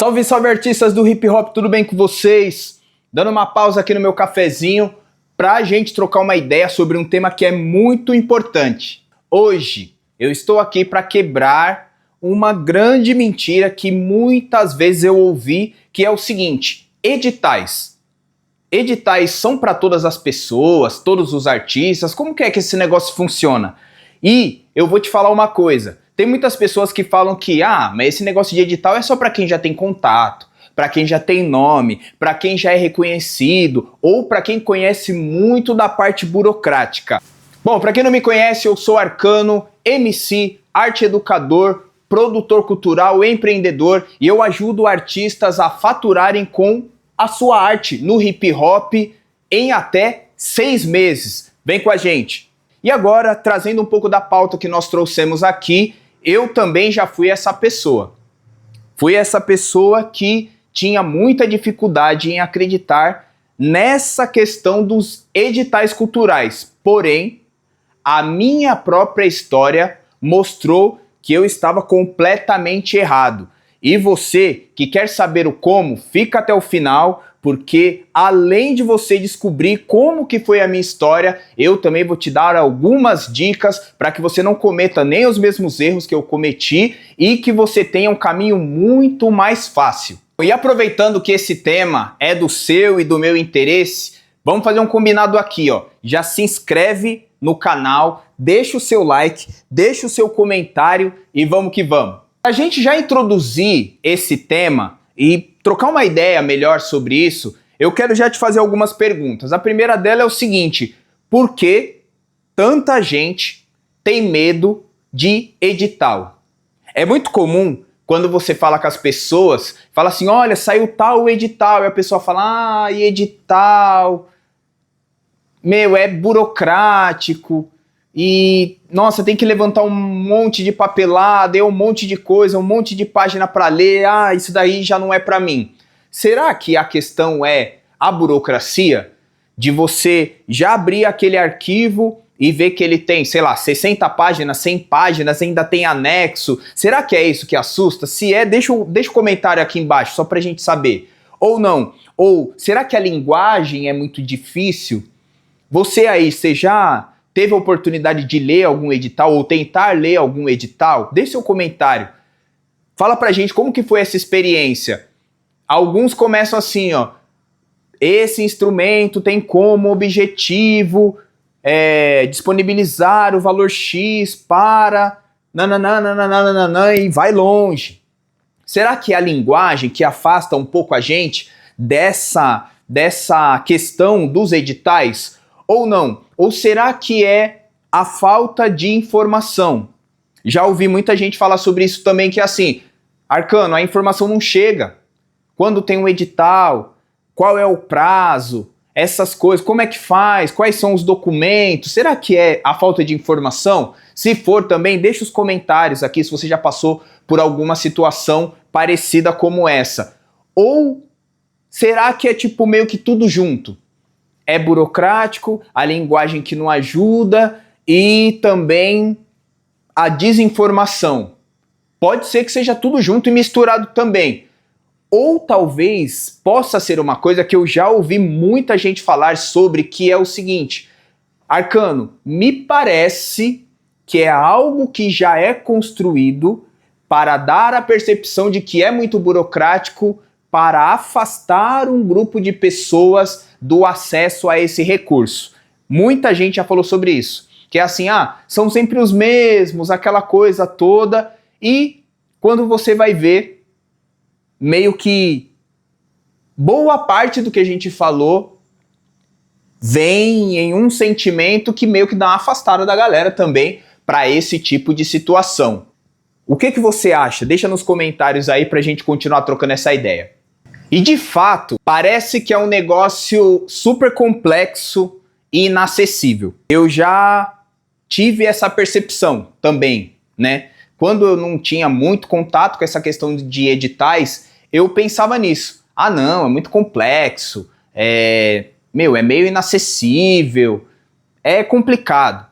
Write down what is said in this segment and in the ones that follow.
Salve, salve artistas do hip hop, tudo bem com vocês? Dando uma pausa aqui no meu cafezinho pra gente trocar uma ideia sobre um tema que é muito importante. Hoje eu estou aqui para quebrar uma grande mentira que muitas vezes eu ouvi, que é o seguinte: editais. Editais são para todas as pessoas, todos os artistas, como que é que esse negócio funciona? E eu vou te falar uma coisa, tem muitas pessoas que falam que, mas esse negócio de edital é só para quem já tem contato, para quem já tem nome, para quem já é reconhecido, ou para quem conhece muito da parte burocrática. Bom, para quem não me conhece, eu sou Arcano, MC, arte educador, produtor cultural, empreendedor, e eu ajudo artistas a faturarem com a sua arte no hip hop em até 6 meses. Vem com a gente! E agora, trazendo um pouco da pauta que nós trouxemos aqui, eu também já fui essa pessoa. Fui essa pessoa que tinha muita dificuldade em acreditar nessa questão dos editais culturais. Porém, a minha própria história mostrou que eu estava completamente errado. E você que quer saber o como, fica até o final, porque além de você descobrir como que foi a minha história, eu também vou te dar algumas dicas para que você não cometa nem os mesmos erros que eu cometi e que você tenha um caminho muito mais fácil. E aproveitando que esse tema é do seu e do meu interesse, vamos fazer um combinado aqui, ó. Já se inscreve no canal, deixa o seu like, deixa o seu comentário e vamos que vamos. Pra gente já introduzir esse tema e trocar uma ideia melhor sobre isso, eu quero já te fazer algumas perguntas. A primeira dela é o seguinte: por que tanta gente tem medo de edital? É muito comum quando você fala com as pessoas, fala assim, olha, saiu tal edital, e a pessoa fala, e edital, é burocrático, e, nossa, tem que levantar um monte de papelada, um monte de coisa, um monte de página para ler, isso daí já não é para mim. Será que a questão é a burocracia? De você já abrir aquele arquivo e ver que ele tem, sei lá, 60 páginas, 100 páginas, ainda tem anexo. Será que é isso que assusta? Se é, deixa o comentário aqui embaixo, só pra gente saber. Ou não? Ou será que a linguagem é muito difícil? Você aí, você já teve a oportunidade de ler algum edital ou tentar ler algum edital? Deixe seu comentário. Fala pra gente como que foi essa experiência. Alguns começam assim, ó. Esse instrumento tem como objetivo disponibilizar o valor X para... nananana, e vai longe. Será que é a linguagem que afasta um pouco a gente dessa questão dos editais? Ou não? Ou será que é a falta de informação? Já ouvi muita gente falar sobre isso também, que é assim, Arcano, a informação não chega. Quando tem um edital, qual é o prazo, essas coisas, como é que faz, quais são os documentos, será que é a falta de informação? Se for também, deixa os comentários aqui se você já passou por alguma situação parecida como essa. Ou será que é tipo meio que tudo junto? É burocrático, a linguagem que não ajuda e também a desinformação. Pode ser que seja tudo junto e misturado também. Ou talvez possa ser uma coisa que eu já ouvi muita gente falar sobre, que é o seguinte: Arcano, me parece que é algo que já é construído para dar a percepção de que é muito burocrático, para afastar um grupo de pessoas do acesso a esse recurso. Muita gente já falou sobre isso, que é assim, são sempre os mesmos, aquela coisa toda, e quando você vai ver, meio que boa parte do que a gente falou vem em um sentimento que meio que dá uma afastada da galera também para esse tipo de situação. O que você acha? Deixa nos comentários aí pra gente continuar trocando essa ideia. E de fato, parece que é um negócio super complexo e inacessível. Eu já tive essa percepção também, né? Quando eu não tinha muito contato com essa questão de editais, eu pensava nisso. Não, é muito complexo, é meio inacessível, é complicado.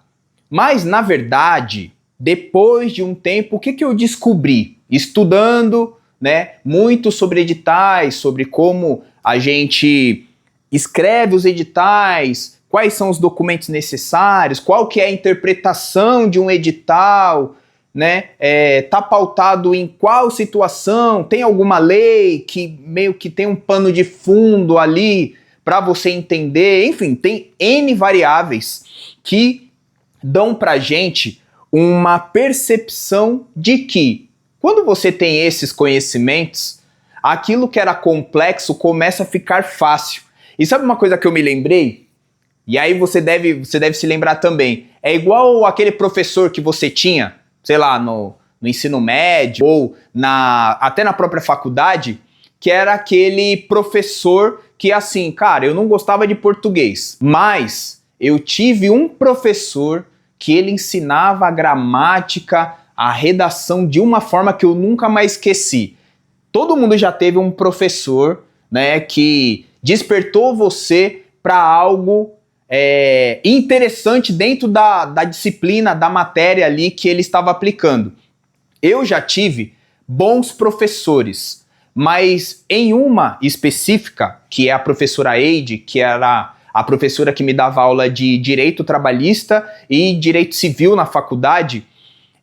Mas, na verdade, depois de um tempo, o que eu descobri? Estudando, né, muito sobre editais, sobre como a gente escreve os editais, quais são os documentos necessários, qual que é a interpretação de um edital, né? Tá pautado em qual situação, tem alguma lei que meio que tem um pano de fundo ali para você entender, enfim, tem N variáveis que dão pra gente uma percepção de que quando você tem esses conhecimentos, aquilo que era complexo começa a ficar fácil. E sabe uma coisa que eu me lembrei? E aí você deve se lembrar também. É igual aquele professor que você tinha, sei lá, no ensino médio ou até na própria faculdade, que era aquele professor que assim, cara, eu não gostava de português, mas eu tive um professor que ele ensinava a gramática, a redação de uma forma que eu nunca mais esqueci. Todo mundo já teve um professor, né, que despertou você para algo interessante dentro da disciplina, da matéria ali que ele estava aplicando. Eu já tive bons professores, mas em uma específica, que é a professora Eide, que era a professora que me dava aula de Direito Trabalhista e Direito Civil na faculdade,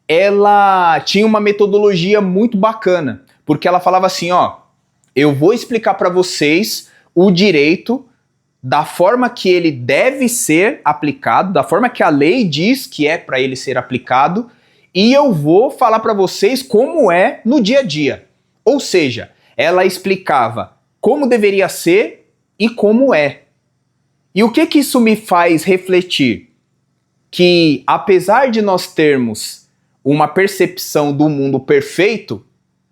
ela tinha uma metodologia muito bacana, porque ela falava assim, ó, eu vou explicar para vocês o direito da forma que ele deve ser aplicado, da forma que a lei diz que é para ele ser aplicado, e eu vou falar para vocês como é no dia a dia. Ou seja, ela explicava como deveria ser e como é. E o que isso me faz refletir? Que apesar de nós termos uma percepção do mundo perfeito,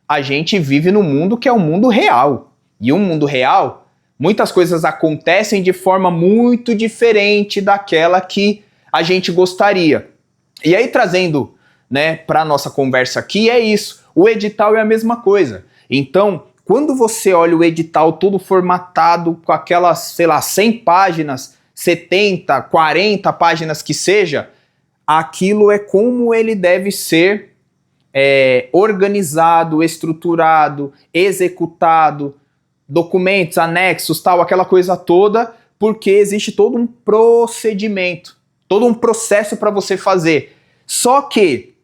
a gente vive no mundo que é o mundo real. E o mundo real, muitas coisas acontecem de forma muito diferente daquela que a gente gostaria. E aí trazendo, né, para a nossa conversa aqui, é isso. O edital é a mesma coisa. Então, quando você olha o edital todo formatado com aquelas, sei lá, 100 páginas, 70, 40 páginas que seja, aquilo é como ele deve ser organizado, estruturado, executado, documentos, anexos, tal, aquela coisa toda, porque existe todo um procedimento, todo um processo para você fazer. Só que,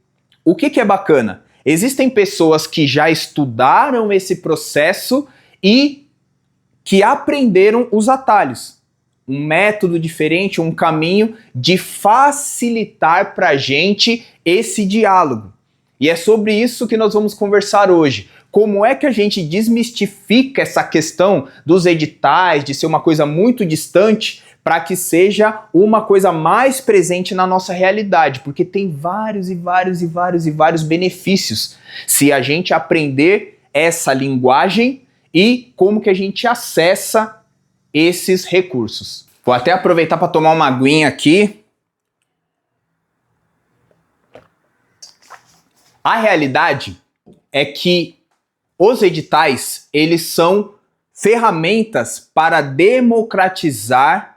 o que é bacana? Existem pessoas que já estudaram esse processo e que aprenderam os atalhos. Um método diferente, um caminho de facilitar para a gente esse diálogo. E é sobre isso que nós vamos conversar hoje. Como é que a gente desmistifica essa questão dos editais, de ser uma coisa muito distante, para que seja uma coisa mais presente na nossa realidade, porque tem vários benefícios se a gente aprender essa linguagem e como que a gente acessa esses recursos. Vou até aproveitar para tomar uma aguinha aqui. A realidade é que os editais, eles são ferramentas para democratizar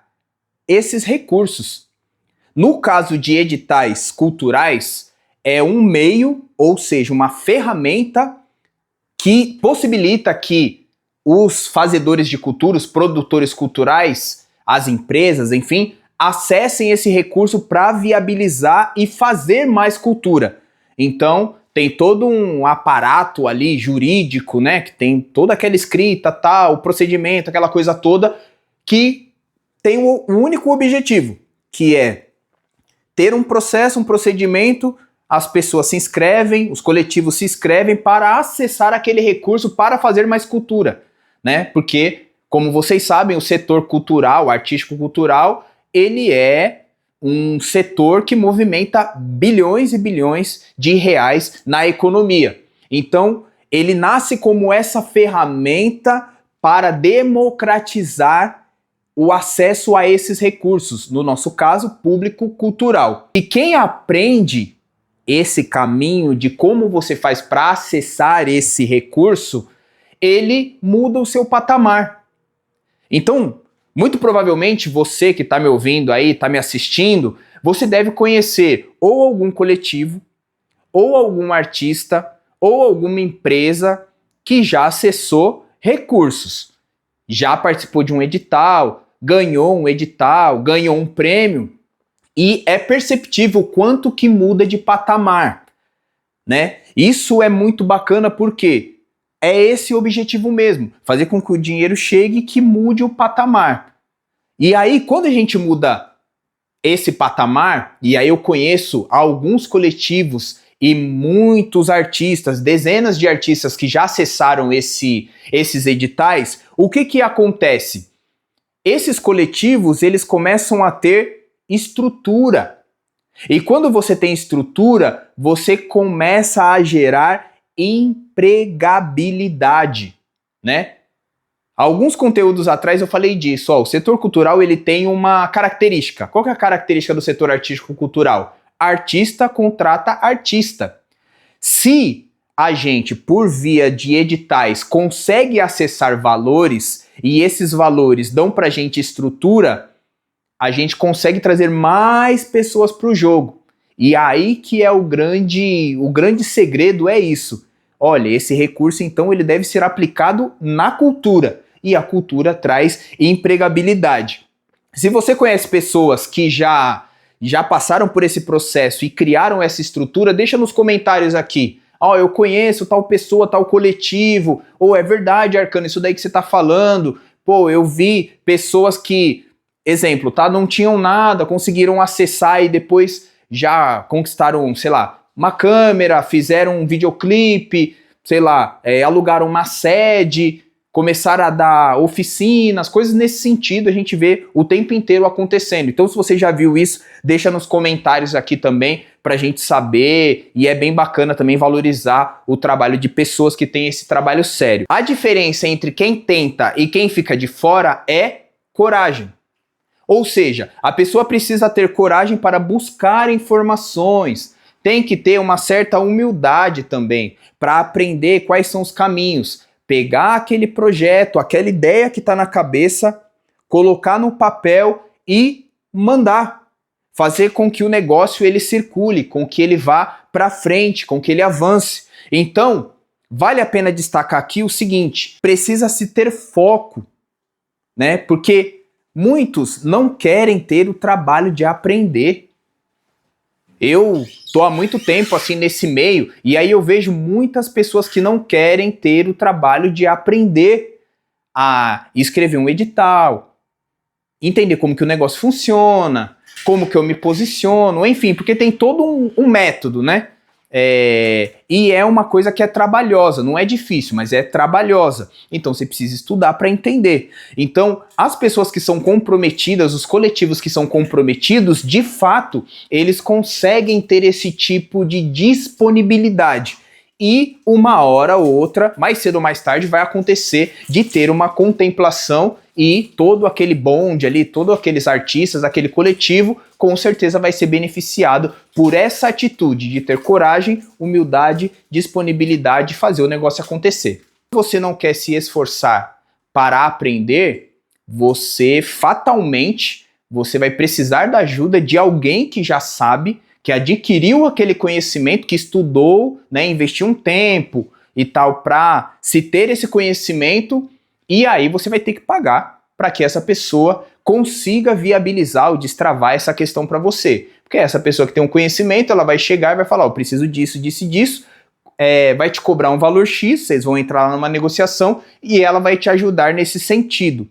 esses recursos. No caso de editais culturais, é um meio, ou seja, uma ferramenta que possibilita que os fazedores de cultura, os produtores culturais, as empresas, enfim, acessem esse recurso para viabilizar e fazer mais cultura. Então, tem todo um aparato ali jurídico, né, que tem toda aquela escrita, tal, o procedimento, aquela coisa toda, que tem um único objetivo, que é ter um processo, um procedimento, as pessoas se inscrevem, os coletivos se inscrevem para acessar aquele recurso para fazer mais cultura, né? Porque, como vocês sabem, o setor cultural, artístico-cultural, ele é um setor que movimenta bilhões e bilhões de reais na economia. Então, ele nasce como essa ferramenta para democratizar o acesso a esses recursos, no nosso caso, público-cultural. E quem aprende esse caminho de como você faz para acessar esse recurso, ele muda o seu patamar. Então, muito provavelmente você que está me ouvindo aí, está me assistindo, você deve conhecer ou algum coletivo, ou algum artista, ou alguma empresa que já acessou recursos, já participou de um edital, ganhou um edital, ganhou um prêmio, e é perceptível o quanto que muda de patamar, né? Isso é muito bacana porque é esse o objetivo mesmo, fazer com que o dinheiro chegue e que mude o patamar. E aí, quando a gente muda esse patamar, e aí eu conheço alguns coletivos e muitos artistas, dezenas de artistas que já acessaram esses editais, o que acontece? Esses coletivos, eles começam a ter estrutura. E quando você tem estrutura, você começa a gerar empregabilidade, né? Alguns conteúdos atrás eu falei disso. O setor cultural ele tem uma característica. Qual que é a característica do setor artístico-cultural? Artista contrata artista. Se a gente, por via de editais, consegue acessar valores e esses valores dão pra gente estrutura, a gente consegue trazer mais pessoas para o jogo. E aí que é o grande segredo é isso. Olha, esse recurso então ele deve ser aplicado na cultura. E a cultura traz empregabilidade. Se você conhece pessoas que já passaram por esse processo e criaram essa estrutura, deixa nos comentários aqui. Eu conheço tal pessoa, tal coletivo. Ou é verdade, Arcano, isso daí que você está falando. Pô, eu vi pessoas que, exemplo, tá, não tinham nada, conseguiram acessar e depois já conquistaram, sei lá, uma câmera, fizeram um videoclipe, sei lá, alugaram uma sede, começaram a dar oficinas, coisas nesse sentido, a gente vê o tempo inteiro acontecendo. Então, se você já viu isso, deixa nos comentários aqui também pra gente saber, e é bem bacana também valorizar o trabalho de pessoas que têm esse trabalho sério. A diferença entre quem tenta e quem fica de fora é coragem. Ou seja, a pessoa precisa ter coragem para buscar informações, tem que ter uma certa humildade também para aprender quais são os caminhos, pegar aquele projeto, aquela ideia que está na cabeça, colocar no papel e mandar, fazer com que o negócio ele circule, com que ele vá para frente, com que ele avance. Então, vale a pena destacar aqui o seguinte, precisa se ter foco, né? Porque muitos não querem ter o trabalho de aprender. Eu tô há muito tempo assim nesse meio e aí eu vejo muitas pessoas que não querem ter o trabalho de aprender a escrever um edital, entender como que o negócio funciona, como que eu me posiciono, enfim, porque tem todo um método, né? E é uma coisa que é trabalhosa, não é difícil, mas é trabalhosa. Então você precisa estudar para entender. Então, as pessoas que são comprometidas, os coletivos que são comprometidos, de fato, eles conseguem ter esse tipo de disponibilidade. E uma hora ou outra, mais cedo ou mais tarde, vai acontecer de ter uma contemplação e todo aquele bonde ali, todos aqueles artistas, aquele coletivo, com certeza vai ser beneficiado por essa atitude de ter coragem, humildade, disponibilidade de fazer o negócio acontecer. Se você não quer se esforçar para aprender, você fatalmente vai precisar da ajuda de alguém que já sabe, que adquiriu aquele conhecimento, que estudou, né, investiu um tempo e tal para se ter esse conhecimento, e aí você vai ter que pagar para que essa pessoa consiga viabilizar ou destravar essa questão para você. Porque essa pessoa que tem um conhecimento, ela vai chegar e vai falar, eu preciso disso, disso e disso, vai te cobrar um valor X, vocês vão entrar numa negociação e ela vai te ajudar nesse sentido.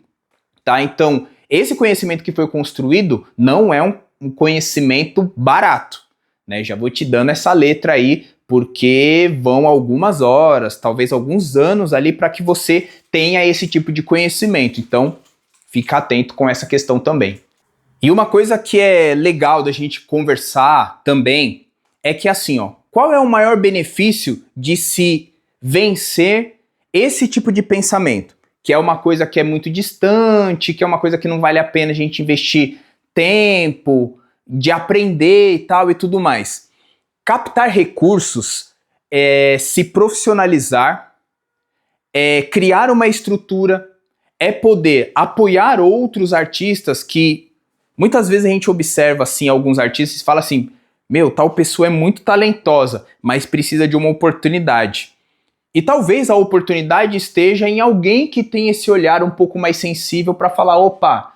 Tá? Então, esse conhecimento que foi construído não é um conhecimento barato, né? Já vou te dando essa letra aí, porque vão algumas horas, talvez alguns anos ali para que você tenha esse tipo de conhecimento. Então, fica atento com essa questão também. E uma coisa que é legal da gente conversar também é que assim, qual é o maior benefício de se vencer esse tipo de pensamento? Que é uma coisa que é muito distante, que é uma coisa que não vale a pena a gente investir tempo, de aprender e tal e tudo mais. Captar recursos, se profissionalizar, criar uma estrutura, é poder apoiar outros artistas que muitas vezes a gente observa assim alguns artistas e fala assim, tal pessoa é muito talentosa, mas precisa de uma oportunidade. E talvez a oportunidade esteja em alguém que tem esse olhar um pouco mais sensível para falar, opa,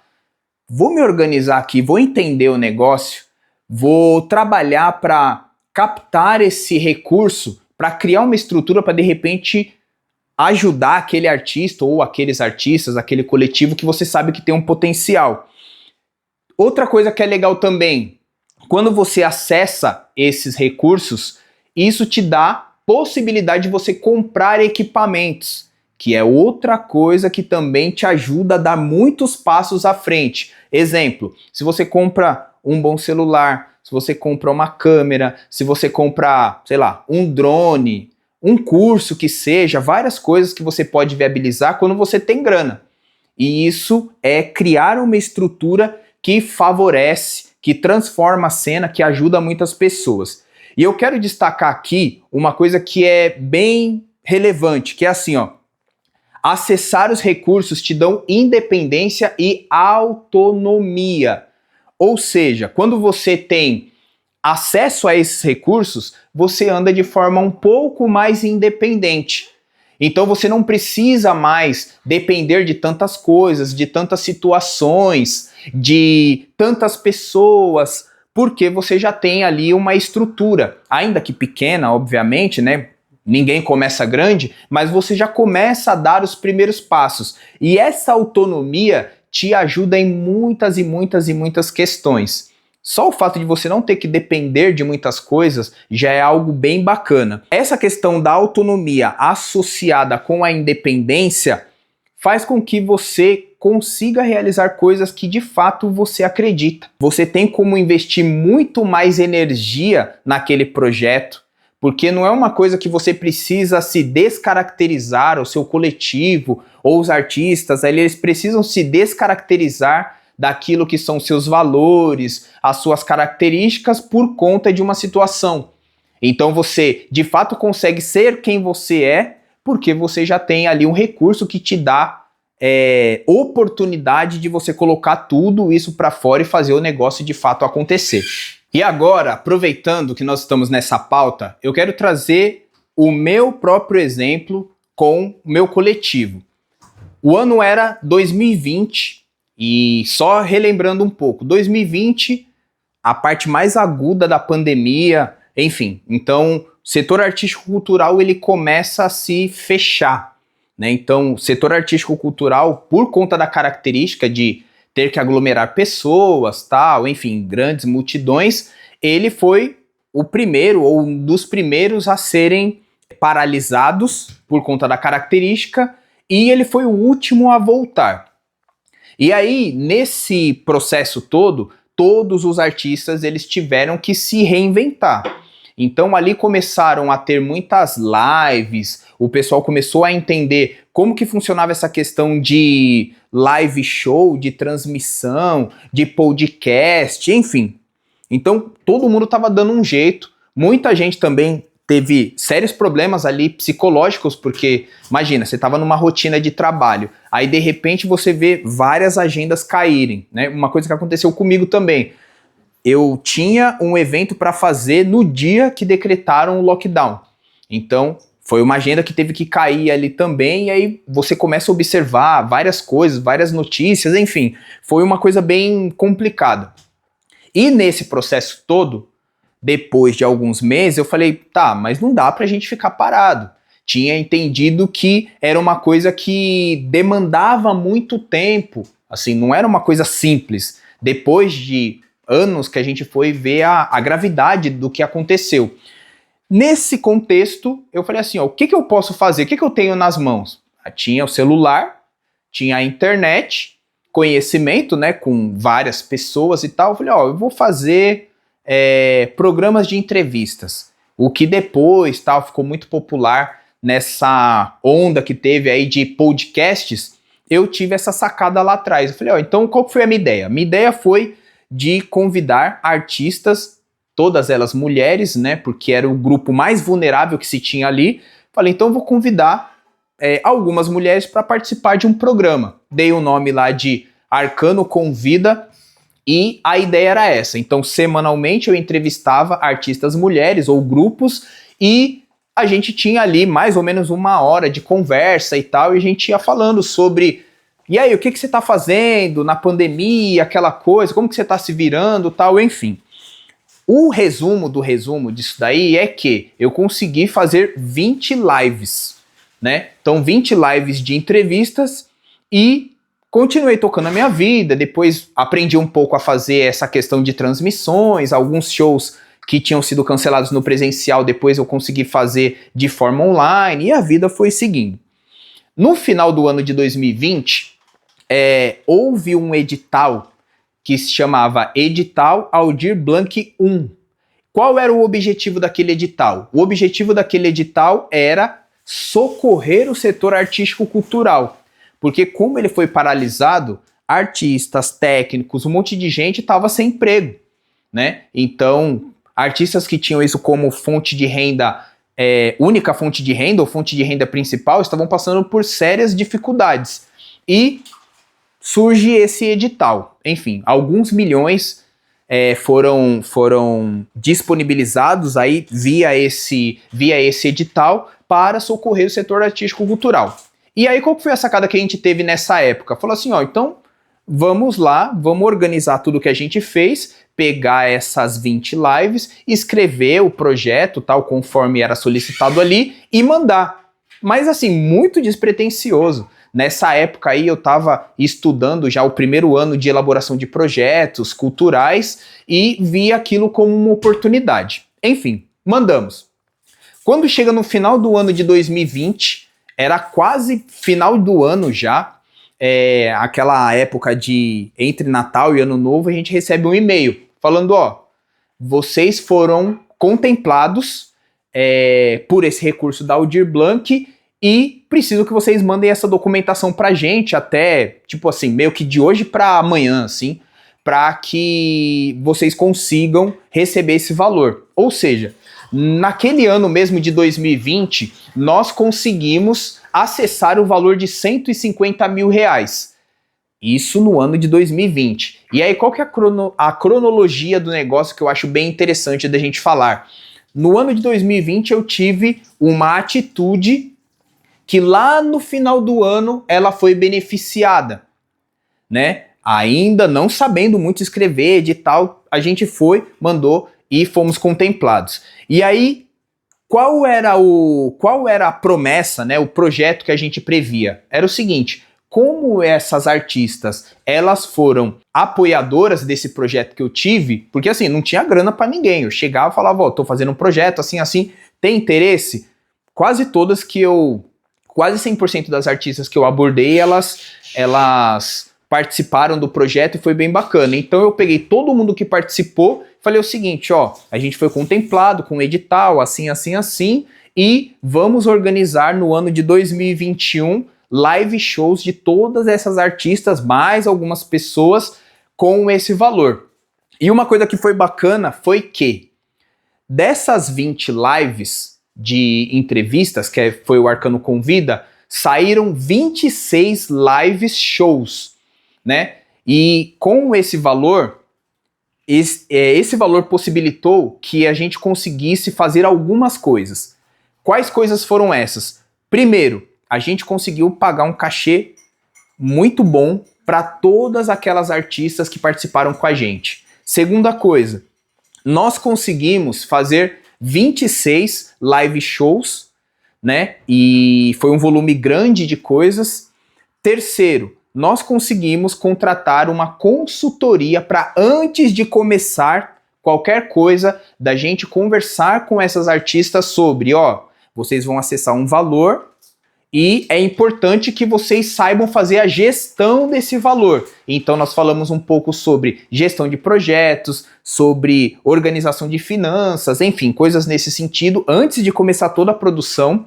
vou me organizar aqui, vou entender o negócio, vou trabalhar para captar esse recurso, para criar uma estrutura para de repente ajudar aquele artista ou aqueles artistas, aquele coletivo que você sabe que tem um potencial. Outra coisa que é legal também, quando você acessa esses recursos, isso te dá possibilidade de você comprar equipamentos, que é outra coisa que também te ajuda a dar muitos passos à frente. Exemplo, se você compra um bom celular, se você compra uma câmera, se você compra, sei lá, um drone, um curso que seja, várias coisas que você pode viabilizar quando você tem grana. E isso é criar uma estrutura que favorece, que transforma a cena, que ajuda muitas pessoas. E eu quero destacar aqui uma coisa que é bem relevante, que é assim, ó, acessar os recursos te dão independência e autonomia. Ou seja, quando você tem acesso a esses recursos, você anda de forma um pouco mais independente. Então você não precisa mais depender de tantas coisas, de tantas situações, de tantas pessoas, porque você já tem ali uma estrutura, ainda que pequena, obviamente, né? Ninguém começa grande, mas você já começa a dar os primeiros passos. E essa autonomia te ajuda em muitas e muitas e muitas questões. Só o fato de você não ter que depender de muitas coisas já é algo bem bacana. Essa questão da autonomia associada com a independência faz com que você consiga realizar coisas que de fato você acredita. Você tem como investir muito mais energia naquele projeto, porque não é uma coisa que você precisa se descaracterizar, o seu coletivo ou os artistas, eles precisam se descaracterizar daquilo que são seus valores, as suas características por conta de uma situação. Então você de fato consegue ser quem você é, porque você já tem ali um recurso que te dá oportunidade de você colocar tudo isso para fora e fazer o negócio de fato acontecer. E agora, aproveitando que nós estamos nessa pauta, eu quero trazer o meu próprio exemplo com o meu coletivo. O ano era 2020 e só relembrando um pouco, 2020, a parte mais aguda da pandemia, enfim, então o setor artístico-cultural ele começa a se fechar, né? Então o setor artístico-cultural, por conta da característica de ter que aglomerar pessoas, tal, enfim, grandes multidões, ele foi o primeiro ou um dos primeiros a serem paralisados por conta da característica e ele foi o último a voltar. E aí, nesse processo todo, todos os artistas eles tiveram que se reinventar. Então ali começaram a ter muitas lives, o pessoal começou a entender como que funcionava essa questão de live show, de transmissão, de podcast, enfim. Então todo mundo estava dando um jeito, muita gente também teve sérios problemas ali psicológicos, porque imagina, você estava numa rotina de trabalho, aí de repente você vê várias agendas caírem, né? Uma coisa que aconteceu comigo também. Eu tinha um evento para fazer no dia que decretaram o lockdown. Então, foi uma agenda que teve que cair ali também, e aí você começa a observar várias coisas, várias notícias, enfim, foi uma coisa bem complicada. E nesse processo todo, depois de alguns meses, eu falei, tá, mas não dá pra gente ficar parado. Tinha entendido que era uma coisa que demandava muito tempo, assim, não era uma coisa simples. Depois de anos que a gente foi ver a gravidade do que aconteceu. Nesse contexto, eu falei assim, ó, o que eu posso fazer? O que eu tenho nas mãos? Tinha o celular, tinha a internet, conhecimento, né, com várias pessoas e tal. Eu falei, ó, eu vou fazer programas de entrevistas. O que depois, tal, ficou muito popular nessa onda que teve aí de podcasts, eu tive essa sacada lá atrás. Eu falei, ó, então qual foi a minha ideia? Minha ideia foi de convidar artistas, todas elas mulheres, né, porque era o grupo mais vulnerável que se tinha ali. Falei, então eu vou convidar algumas mulheres para participar de um programa. Dei o nome lá de Arcano Convida e a ideia era essa. Então, semanalmente eu entrevistava artistas mulheres ou grupos e a gente tinha ali mais ou menos 1 hora de conversa e tal, e a gente ia falando sobre, e aí, o que você está fazendo na pandemia, aquela coisa, como que você está se virando, tal, enfim. O resumo do resumo disso daí é que eu consegui fazer 20 lives, né? Então 20 lives de entrevistas e continuei tocando a minha vida, depois aprendi um pouco a fazer essa questão de transmissões, alguns shows que tinham sido cancelados no presencial, depois eu consegui fazer de forma online e a vida foi seguindo. No final do ano de 2020, houve um edital que se chamava Edital Aldir Blanc I. Qual era o objetivo daquele edital? O objetivo daquele edital era socorrer o setor artístico-cultural, porque como ele foi paralisado, artistas, técnicos, um monte de gente estava sem emprego, né? Então, artistas que tinham isso como fonte de renda, única fonte de renda ou fonte de renda principal, estavam passando por sérias dificuldades. E surge esse edital. Enfim, alguns milhões foram disponibilizados aí via esse edital para socorrer o setor artístico-cultural. E aí, qual foi a sacada que a gente teve nessa época? Falou assim, ó, então vamos lá, vamos organizar tudo que a gente fez, pegar essas 20 lives, escrever o projeto, tal, conforme era solicitado ali, e mandar. Mas assim, muito despretensioso. Nessa época aí eu estava estudando já o primeiro ano de elaboração de projetos culturais e vi aquilo como uma oportunidade. Enfim, mandamos. Quando chega no final do ano de 2020, era quase final do ano já, aquela época de entre Natal e Ano Novo, a gente recebe um e-mail falando, ó, vocês foram contemplados por esse recurso da Aldir Blanc e preciso que vocês mandem essa documentação pra gente até, tipo assim, meio que de hoje pra amanhã, assim, pra que vocês consigam receber esse valor. Ou seja, naquele ano mesmo de 2020, nós conseguimos acessar o valor de R$150 mil. Isso no ano de 2020. E aí, qual que é a cronologia do negócio que eu acho bem interessante da gente falar? No ano de 2020, eu tive uma atitude que lá no final do ano ela foi beneficiada, né? Ainda não sabendo muito escrever, edital, a gente foi, mandou e fomos contemplados. E aí, qual era a promessa, né? O projeto que a gente previa? Era o seguinte, como essas artistas, elas foram apoiadoras desse projeto que eu tive, porque assim, não tinha grana para ninguém, eu chegava e falava, ó, tô fazendo um projeto assim, tem interesse? Quase 100% das artistas que eu abordei, elas participaram do projeto e foi bem bacana. Então eu peguei todo mundo que participou, falei o seguinte, ó, a gente foi contemplado com um edital, assim, e vamos organizar no ano de 2021 live shows de todas essas artistas, mais algumas pessoas com esse valor. E uma coisa que foi bacana foi que dessas 20 lives de entrevistas, que foi o Arcano Convida, saíram 26 lives shows, né? E com esse valor, esse valor possibilitou que a gente conseguisse fazer algumas coisas. Quais coisas foram essas? Primeiro, a gente conseguiu pagar um cachê muito bom para todas aquelas artistas que participaram com a gente. Segunda coisa, nós conseguimos fazer 26 live shows, né? E foi um volume grande de coisas. Terceiro, nós conseguimos contratar uma consultoria para antes de começar qualquer coisa, da gente conversar com essas artistas sobre, ó, vocês vão acessar um valor e é importante que vocês saibam fazer a gestão desse valor. Então nós falamos um pouco sobre gestão de projetos, sobre organização de finanças, enfim, coisas nesse sentido, antes de começar toda a produção.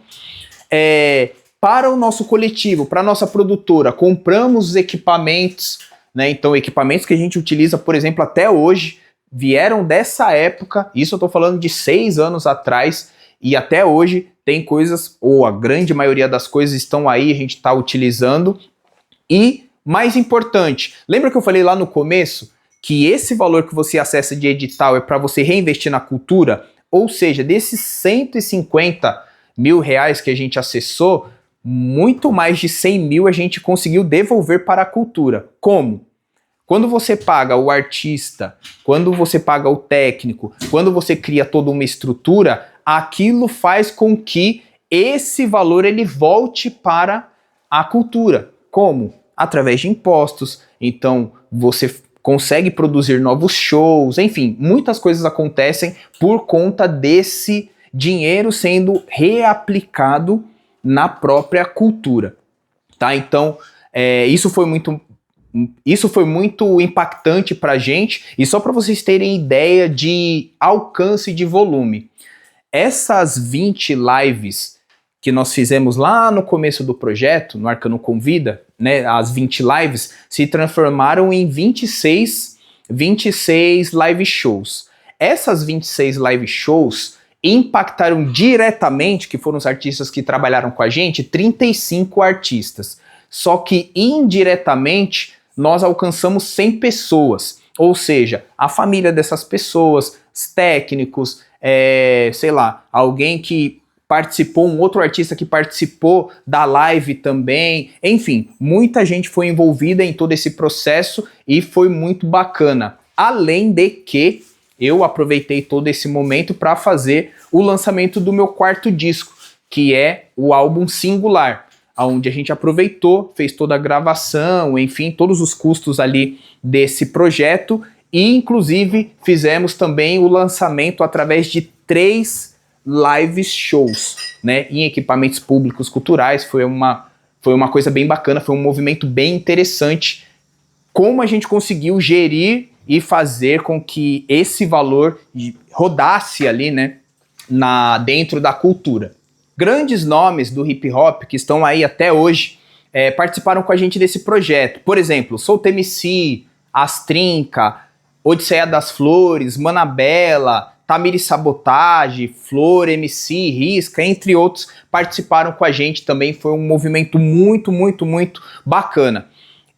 Para o nosso coletivo, para a nossa produtora, compramos os equipamentos, né? Então equipamentos que a gente utiliza, por exemplo, até hoje, vieram dessa época, isso eu estou falando de 6 anos atrás, e até hoje tem coisas, ou a grande maioria das coisas estão aí, a gente está utilizando. E, mais importante, lembra que eu falei lá no começo que esse valor que você acessa de edital é para você reinvestir na cultura? Ou seja, desses 150 R$ 1.000 que a gente acessou, muito mais de 100 mil a gente conseguiu devolver para a cultura. Como? Quando você paga o artista, quando você paga o técnico, quando você cria toda uma estrutura, aquilo faz com que esse valor ele volte para a cultura. Como? Através de impostos. Então, você consegue produzir novos shows, enfim, muitas coisas acontecem por conta desse dinheiro sendo reaplicado na própria cultura, tá? Então, isso foi muito impactante pra gente, e só para vocês terem ideia de alcance de volume. Essas 20 lives que nós fizemos lá no começo do projeto, no Arcano Convida, né, as 20 lives se transformaram em 26 live shows. Essas 26 live shows impactaram diretamente, que foram os artistas que trabalharam com a gente, 35 artistas. Só que indiretamente nós alcançamos 100 pessoas, ou seja, a família dessas pessoas, os técnicos, sei lá, alguém que participou, um outro artista que participou da live também, enfim, muita gente foi envolvida em todo esse processo e foi muito bacana. Além de que eu aproveitei todo esse momento para fazer o lançamento do meu quarto disco, que é o álbum Singular, onde a gente aproveitou, fez toda a gravação, enfim, todos os custos ali desse projeto, e inclusive fizemos também o lançamento através de 3 live shows, né, em equipamentos públicos culturais. Foi uma coisa bem bacana, foi um movimento bem interessante, como a gente conseguiu gerir e fazer com que esse valor rodasse ali, né, dentro da cultura. Grandes nomes do hip hop que estão aí até hoje participaram com a gente desse projeto. Por exemplo, Solta MC, As Trinca, Odisseia das Flores, Manabela, Tamiri Sabotage, Flor, MC, Risca, entre outros, participaram com a gente também. Foi um movimento muito, muito, muito bacana.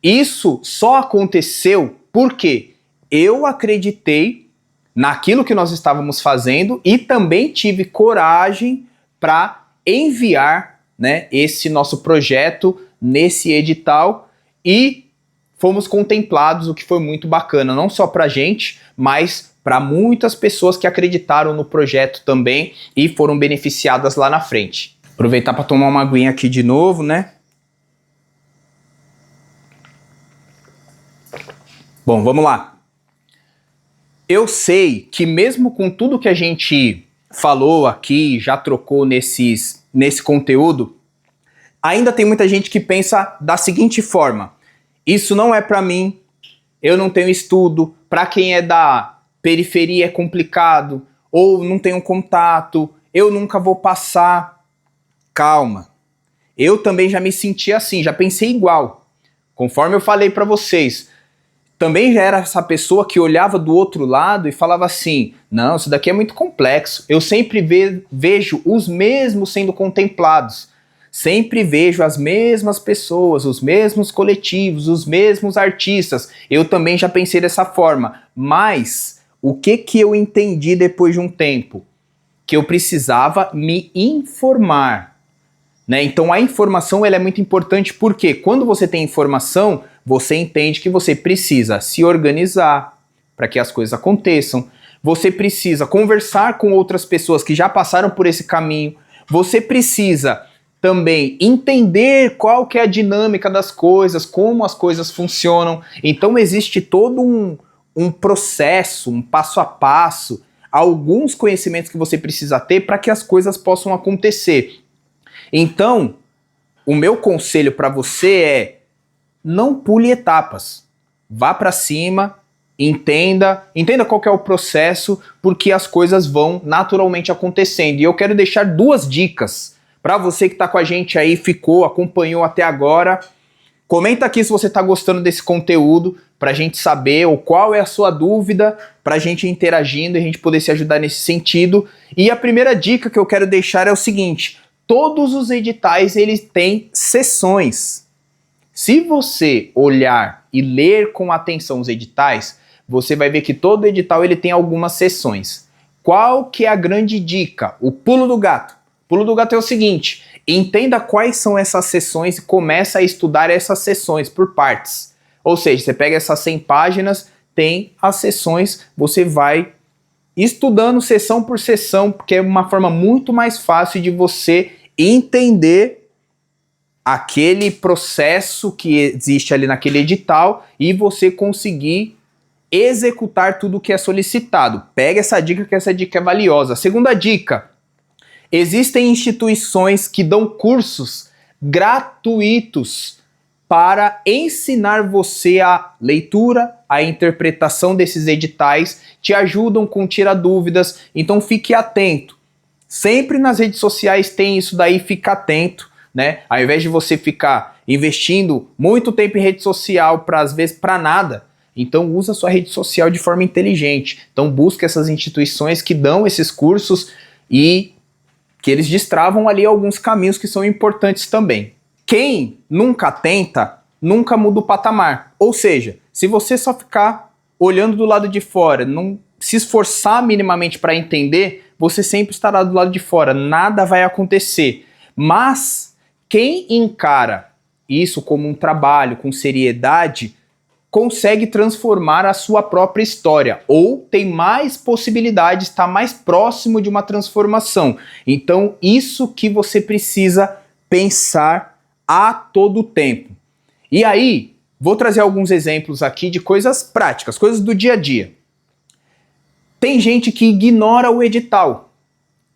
Isso só aconteceu porque eu acreditei naquilo que nós estávamos fazendo e também tive coragem para enviar, né, esse nosso projeto nesse edital, e fomos contemplados, o que foi muito bacana, não só para a gente, mas para muitas pessoas que acreditaram no projeto também e foram beneficiadas lá na frente. Aproveitar para tomar uma aguinha aqui de novo, né? Bom, vamos lá. Eu sei que mesmo com tudo que a gente falou aqui, já trocou nesse conteúdo, ainda tem muita gente que pensa da seguinte forma: isso não é para mim, eu não tenho estudo, para quem é da periferia é complicado, ou não tenho contato, eu nunca vou passar. Calma, eu também já me senti assim, já pensei igual. Conforme eu falei para vocês, também já era essa pessoa que olhava do outro lado e falava assim: não, isso daqui é muito complexo. Eu sempre vejo os mesmos sendo contemplados. Sempre vejo as mesmas pessoas, os mesmos coletivos, os mesmos artistas. Eu também já pensei dessa forma. Mas o que eu entendi depois de um tempo? Que eu precisava me informar, né? Então a informação ela é muito importante, porque quando você tem informação, você entende que você precisa se organizar para que as coisas aconteçam. Você precisa conversar com outras pessoas que já passaram por esse caminho. Você precisa também entender qual que é a dinâmica das coisas, como as coisas funcionam. Então existe todo um processo, um passo a passo, alguns conhecimentos que você precisa ter para que as coisas possam acontecer. Então, o meu conselho para você é: não pule etapas. Vá para cima, entenda qual que é o processo, porque as coisas vão naturalmente acontecendo. E eu quero deixar 2 dicas para você que está com a gente aí, acompanhou até agora. Comenta aqui se você está gostando desse conteúdo, para a gente saber qual é a sua dúvida, para a gente ir interagindo e a gente poder se ajudar nesse sentido. E a primeira dica que eu quero deixar é o seguinte: todos os editais eles têm seções. Se você olhar e ler com atenção os editais, você vai ver que todo edital ele tem algumas seções. Qual que é a grande dica? O pulo do gato. O Pulo do gato é o seguinte: entenda quais são essas seções e começa a estudar essas seções por partes. Ou seja, você pega essas 100 páginas, tem as seções, você vai estudando seção por seção, porque é uma forma muito mais fácil de você entender aquele processo que existe ali naquele edital e você conseguir executar tudo o que é solicitado. Pega essa dica, que essa dica é valiosa. Segunda dica: existem instituições que dão cursos gratuitos para ensinar você a leitura, a interpretação desses editais, te ajudam com tira dúvidas, então fique atento. Sempre nas redes sociais tem isso daí, fica atento, né? Ao invés de você ficar investindo muito tempo em rede social para às vezes para nada, então usa a sua rede social de forma inteligente. Então busca essas instituições que dão esses cursos e que eles destravam ali alguns caminhos que são importantes também. Quem nunca tenta, nunca muda o patamar. Ou seja, se você só ficar olhando do lado de fora, não se esforçar minimamente para entender, você sempre estará do lado de fora, nada vai acontecer. Mas quem encara isso como um trabalho, com seriedade, consegue transformar a sua própria história, ou tem mais possibilidades, está mais próximo de uma transformação. Então, isso que você precisa pensar a todo tempo. E aí, vou trazer alguns exemplos aqui de coisas práticas, coisas do dia a dia. Tem gente que ignora o edital,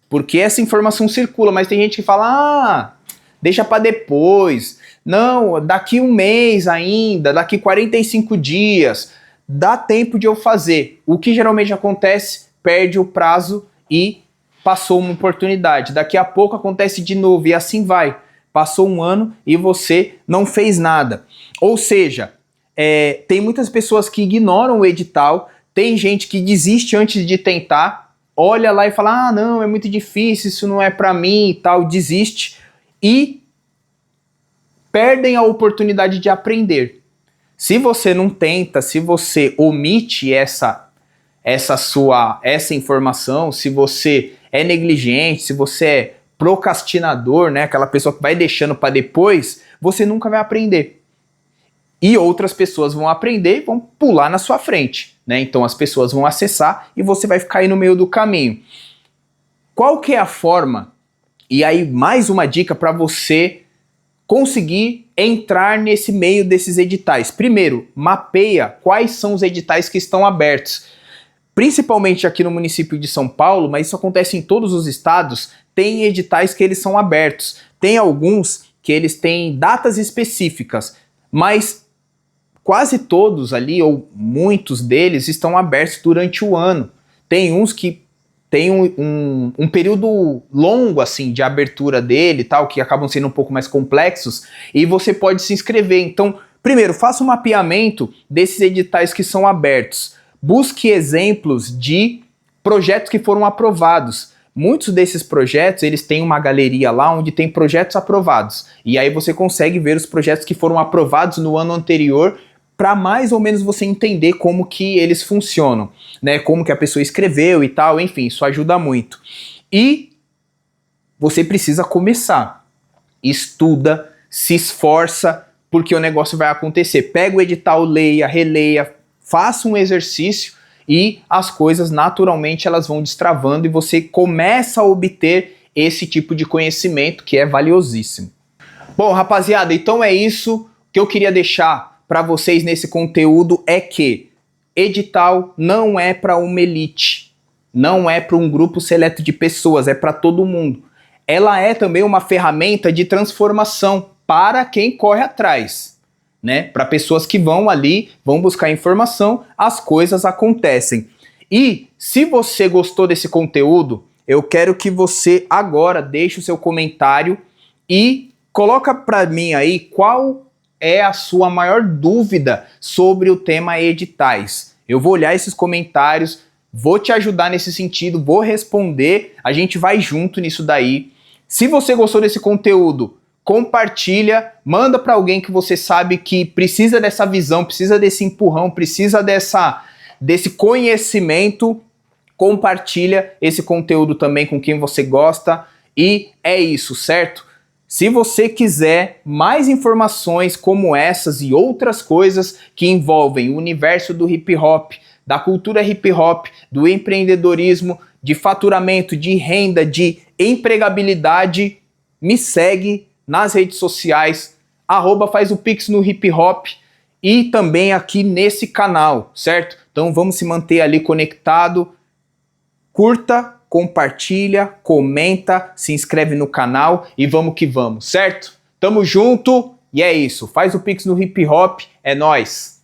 porque essa informação circula, mas tem gente que fala, deixa para depois, não, daqui um mês ainda, daqui 45 dias, dá tempo de eu fazer. O que geralmente acontece, perde o prazo e passou uma oportunidade. Daqui a pouco acontece de novo e assim vai. Passou um ano e você não fez nada. Ou seja, tem muitas pessoas que ignoram o edital, tem gente que desiste antes de tentar, olha lá e fala, não, é muito difícil, isso não é para mim e tal, desiste e perdem a oportunidade de aprender. Se você não tenta, se você omite essa informação, se você é negligente, se você é procrastinador, né, aquela pessoa que vai deixando para depois, você nunca vai aprender. E outras pessoas vão aprender e vão pular na sua frente, né? Então as pessoas vão acessar e você vai ficar aí no meio do caminho. Qual que é a forma? E aí mais uma dica para você conseguir entrar nesse meio desses editais. Primeiro, mapeia quais são os editais que estão abertos. Principalmente aqui no município de São Paulo, mas isso acontece em todos os estados, tem editais que eles são abertos. Tem alguns que eles têm datas específicas, mas quase todos ali, ou muitos deles, estão abertos durante o ano. Tem uns que tem um período longo assim de abertura dele, tal, que acabam sendo um pouco mais complexos, e você pode se inscrever. Então, primeiro, faça um mapeamento desses editais que são abertos. Busque exemplos de projetos que foram aprovados. Muitos desses projetos, eles têm uma galeria lá onde tem projetos aprovados. E aí você consegue ver os projetos que foram aprovados no ano anterior para mais ou menos você entender como que eles funcionam, né? Como que a pessoa escreveu e tal, enfim, isso ajuda muito. E você precisa começar. Estuda, se esforça, porque o negócio vai acontecer. Pega o edital, leia, releia, faça um exercício e as coisas naturalmente elas vão destravando e você começa a obter esse tipo de conhecimento que é valiosíssimo. Bom, rapaziada, então é isso que eu queria deixar para vocês nesse conteúdo, é que edital não é para uma elite, não é para um grupo seleto de pessoas, é para todo mundo. Ela é também uma ferramenta de transformação para quem corre atrás, né? Para pessoas que vão ali, vão buscar informação, as coisas acontecem. E se você gostou desse conteúdo, eu quero que você agora deixe o seu comentário e coloca para mim aí qual é a sua maior dúvida sobre o tema editais. Eu vou olhar esses comentários, vou te ajudar nesse sentido, vou responder, a gente vai junto nisso daí. Se você gostou desse conteúdo, compartilha, manda para alguém que você sabe que precisa dessa visão, precisa desse empurrão, precisa desse conhecimento. Compartilha esse conteúdo também com quem você gosta E é isso, certo? Se você quiser mais informações como essas e outras coisas que envolvem o universo do hip hop, da cultura hip hop, do empreendedorismo, de faturamento, de renda, de empregabilidade, me segue nas redes sociais, @faz o Pix no hip hop e também aqui nesse canal, certo? Então vamos se manter ali conectado. Curta, compartilha, comenta, se inscreve no canal e vamos que vamos, certo? Tamo junto e é isso. Faz o Pix no hip hop, é nóis!